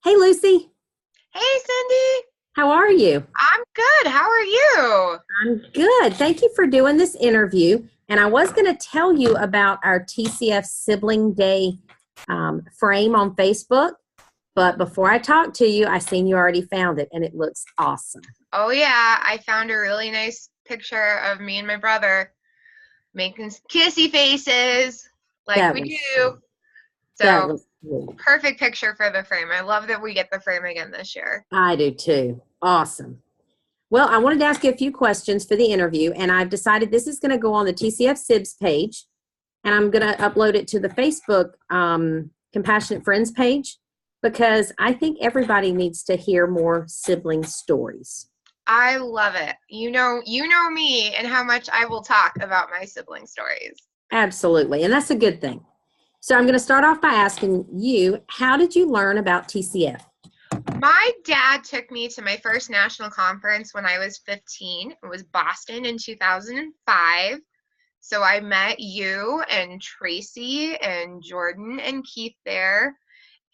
Hey, Lucy. Hey, Cindy. How are you? I'm good. How are you? I'm good. Thank you for doing this interview. And I was going to tell you about our TCF Sibling Day frame on Facebook. But before I talk to you, I seen you already found it, and it looks awesome. Oh, yeah. I found a really nice picture of me and my brother making kissy faces like That we was do. that So, was sweet. perfect picture for the frame. I love that we get the frame again this year. I do too. Awesome. Well, I wanted to ask you a few questions for the interview, and I've decided this is going to go on the TCF Sibs page, and I'm going to upload it to the Facebook Compassionate Friends page because I think everybody needs to hear more sibling stories. I love it. You know me and how much I will talk about my sibling stories. Absolutely, and that's a good thing. So I'm going to start off by asking you, how did you learn about TCF? My dad took me to my first national conference when I was 15. It was Boston in 2005. So I met you and Tracy and Jordan and Keith there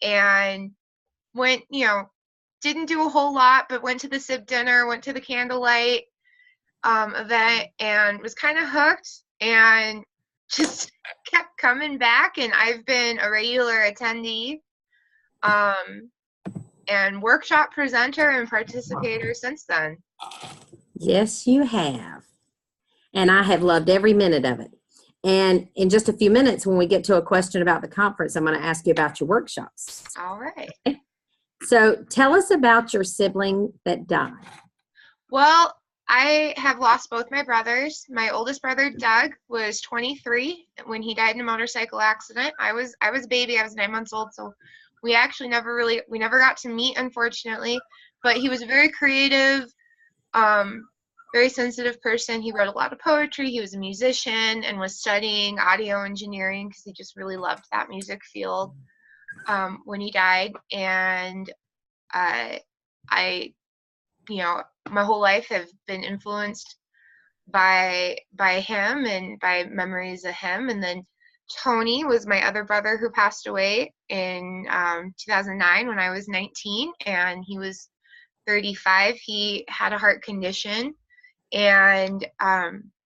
and went, didn't do a whole lot, but went to the SIB dinner, went to the candlelight event and was kind of hooked and just kept coming back. And I've been a regular attendee and workshop presenter and participator since then. Yes, you have. And I have loved every minute of it. And in just a few minutes, when we get to a question about the conference, I'm going to ask you about your workshops. All right. So tell us about your sibling that died. Well, I have lost both my brothers. My oldest brother, Doug, was 23 when he died in a motorcycle accident. I was a baby. I was 9 months old, so we actually never got to meet, unfortunately. But he was a very creative, very sensitive person. He wrote a lot of poetry. He was a musician and was studying audio engineering because he just really loved that music field when he died. And I my whole life have been influenced by him and by memories of him. And then Tony was my other brother who passed away in 2009 when I was 19, and he was 35. He had a heart condition, and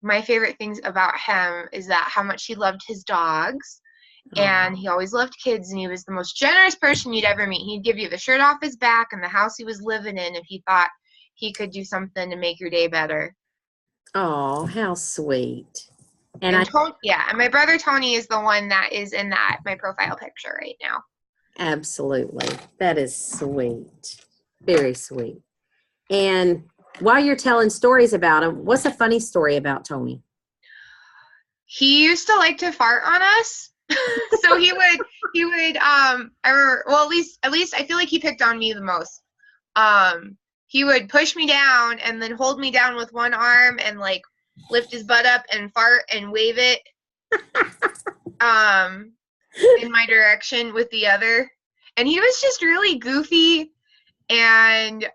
my favorite things about him is that how much he loved his dogs. And he always loved kids, and he was the most generous person you'd ever meet. He'd give you the shirt off his back and the house he was living in if he thought he could do something to make your day better. Oh, how sweet. And And I Tony, yeah, and my brother Tony is the one that is in that my profile picture right now. absolutely, that is sweet. Very sweet. And while you're telling stories about him, what's a funny story about Tony? He used to like to fart on us. So he would I remember, well, at least I feel like he picked on me the most. He would push me down and then hold me down with one arm and like lift his butt up and fart and wave it um in my direction with the other. And he was just really goofy, and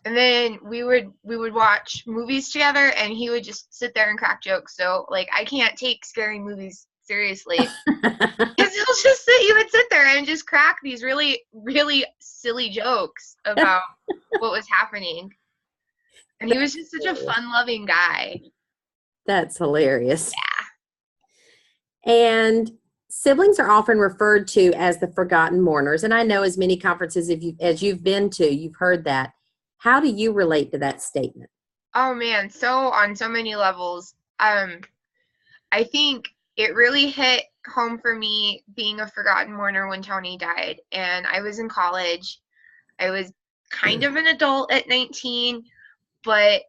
then we would watch movies together, and he would just sit there and crack jokes. So like I can't take scary movies seriously. Because he would sit there and just crack these really, really silly jokes about what was happening. And he was just such a fun-loving guy. That's hilarious. And siblings are often referred to as the forgotten mourners. And I know as many conferences as you've been to, you've heard that. How do you relate to that statement? Oh man, so on so many levels. I think it really hit home for me being a forgotten mourner when Tony died. And I was in college. I was kind of an adult at 19, but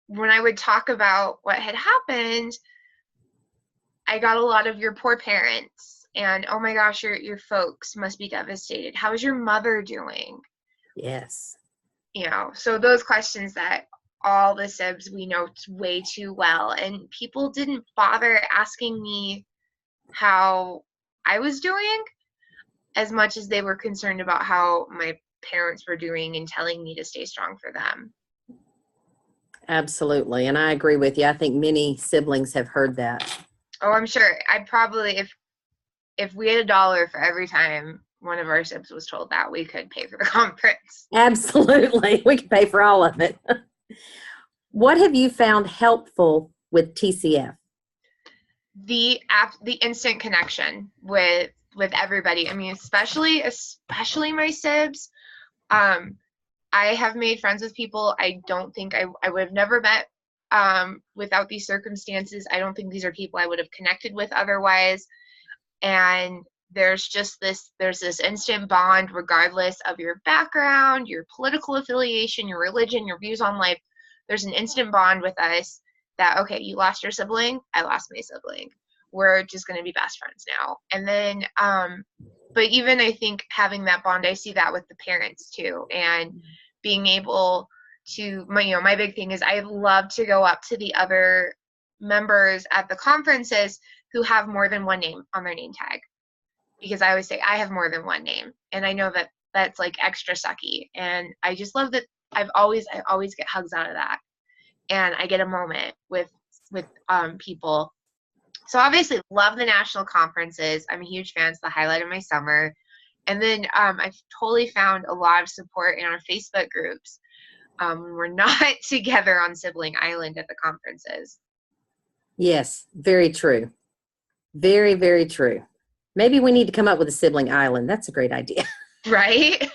when I would talk about what had happened, I got a lot of your poor parents and oh my gosh, your folks must be devastated. How's your mother doing? Yes. So those questions that all the Sibs we know way too well, and people didn't bother asking me how I was doing as much as they were concerned about how my parents were doing and telling me to stay strong for them. Absolutely. And I agree with you. I think many siblings have heard that. Oh, I'm sure. I'd probably, if we had $1 for every time one of our sibs was told that we could pay for the conference. Absolutely. We can pay for all of it. What have you found helpful with TCF? The instant connection with everybody. I mean, especially my sibs. I have made friends with people I don't think I would have never met without these circumstances. I don't think these are people I would have connected with otherwise. And there's this instant bond regardless of your background, your political affiliation, your religion, your views on life. There's an instant bond with us that, okay, you lost your sibling, I lost my sibling. We're just going to be best friends now. And then, but even I think having that bond, I see that with the parents too. And being able to, my big thing is I love to go up to the other members at the conferences who have more than one name on their name tag. Because I always say I have more than one name. And I know that that's like extra sucky. And I just love that I always get hugs out of that. And I get a moment with people. So obviously love the national conferences. I'm a huge fan. It's the highlight of my summer. And then I've totally found a lot of support in our Facebook groups when we're not together on Sibling Island at the conferences. Yes, very true. Very, very true. Maybe we need to come up with a Sibling Island. That's a great idea. Right?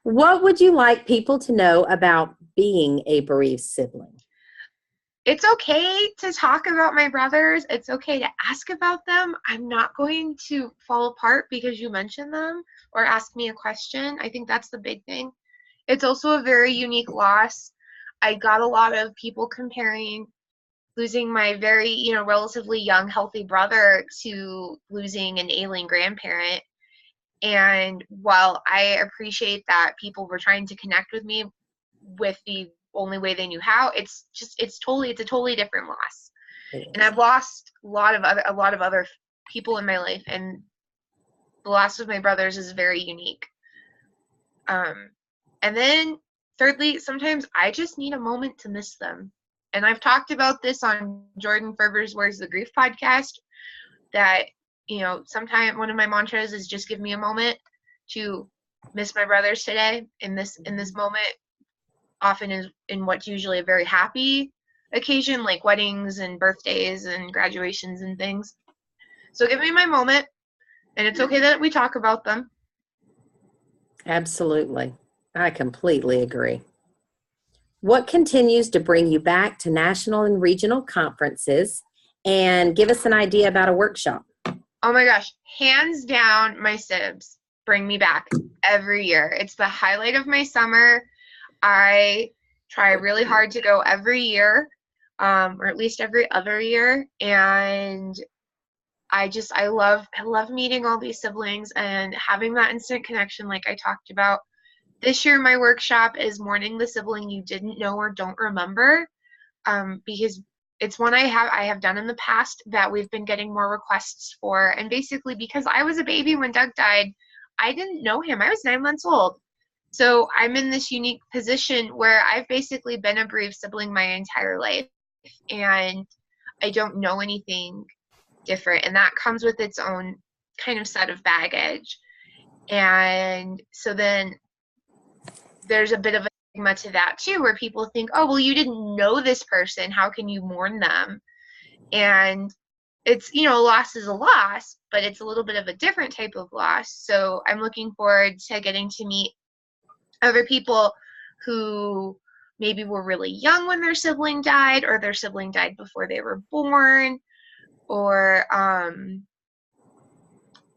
What would you like people to know about being a bereaved sibling? It's okay to talk about my brothers. It's okay to ask about them. I'm not going to fall apart because you mentioned them or ask me a question. I think that's the big thing. It's also a very unique loss. I got a lot of people comparing losing my very, relatively young, healthy brother to losing an ailing grandparent. And while I appreciate that people were trying to connect with me with the only way they knew how, it's a totally different loss. And I've lost a lot of other people in my life, and the loss of my brothers is very unique. And then thirdly, sometimes I just need a moment to miss them. And I've talked about this on Jordan Ferber's Where's the Grief podcast, that sometimes one of my mantras is just give me a moment to miss my brothers today in this moment, often is in what's usually a very happy occasion like weddings and birthdays and graduations and things. So give me my moment, and it's okay that we talk about them. Absolutely. I completely agree. What continues to bring you back to national and regional conferences? And give us an idea about a workshop. Oh my gosh, hands down, my sibs bring me back every year. It's the highlight of my summer. I try really hard to go every year, or at least every other year. And I love meeting all these siblings and having that instant connection like I talked about. This year, my workshop is Mourning the Sibling You Didn't Know or Don't Remember, because it's one I have done in the past that we've been getting more requests for. And basically, because I was a baby when Doug died, I didn't know him. I was 9 months old. So I'm in this unique position where I've basically been a bereaved sibling my entire life, and I don't know anything different. And that comes with its own kind of set of baggage. And so then there's a bit of a stigma to that too, where people think, oh, well, you didn't know this person, how can you mourn them? And it's, loss is a loss, but it's a little bit of a different type of loss. So I'm looking forward to getting to meet other people who maybe were really young when their sibling died, or their sibling died before they were born, or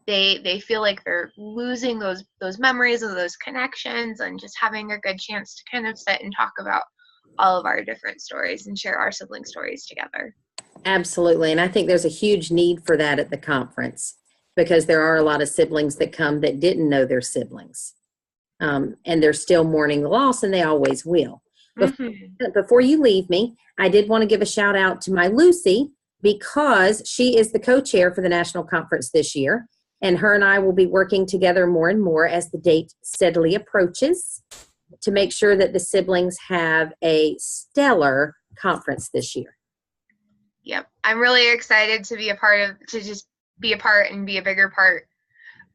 they feel like they're losing those memories of those connections, and just having a good chance to kind of sit and talk about all of our different stories and share our sibling stories together. Absolutely. And I think there's a huge need for that at the conference, because there are a lot of siblings that come that didn't know their siblings. And they're still mourning the loss, and they always will. Before you leave me, I did want to give a shout out to my Lucy, because she is the co-chair for the national conference this year. And her and I will be working together more and more as the date steadily approaches to make sure that the siblings have a stellar conference this year. Yep. I'm really excited to be a part and be a bigger part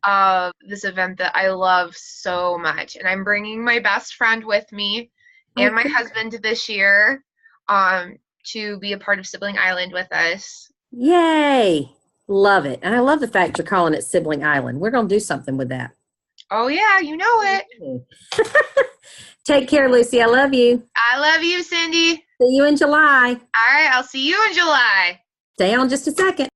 of this event that I love so much. And I'm bringing my best friend with me and my husband this year to be a part of Sibling Island with us. Yay. Love it. And I love the fact you're calling it Sibling Island. We're going to do something with that. Oh, yeah, you know it. Take care, Lucy. I love you. I love you, Cindy. See you in July. All right, I'll see you in July. Stay on just a second.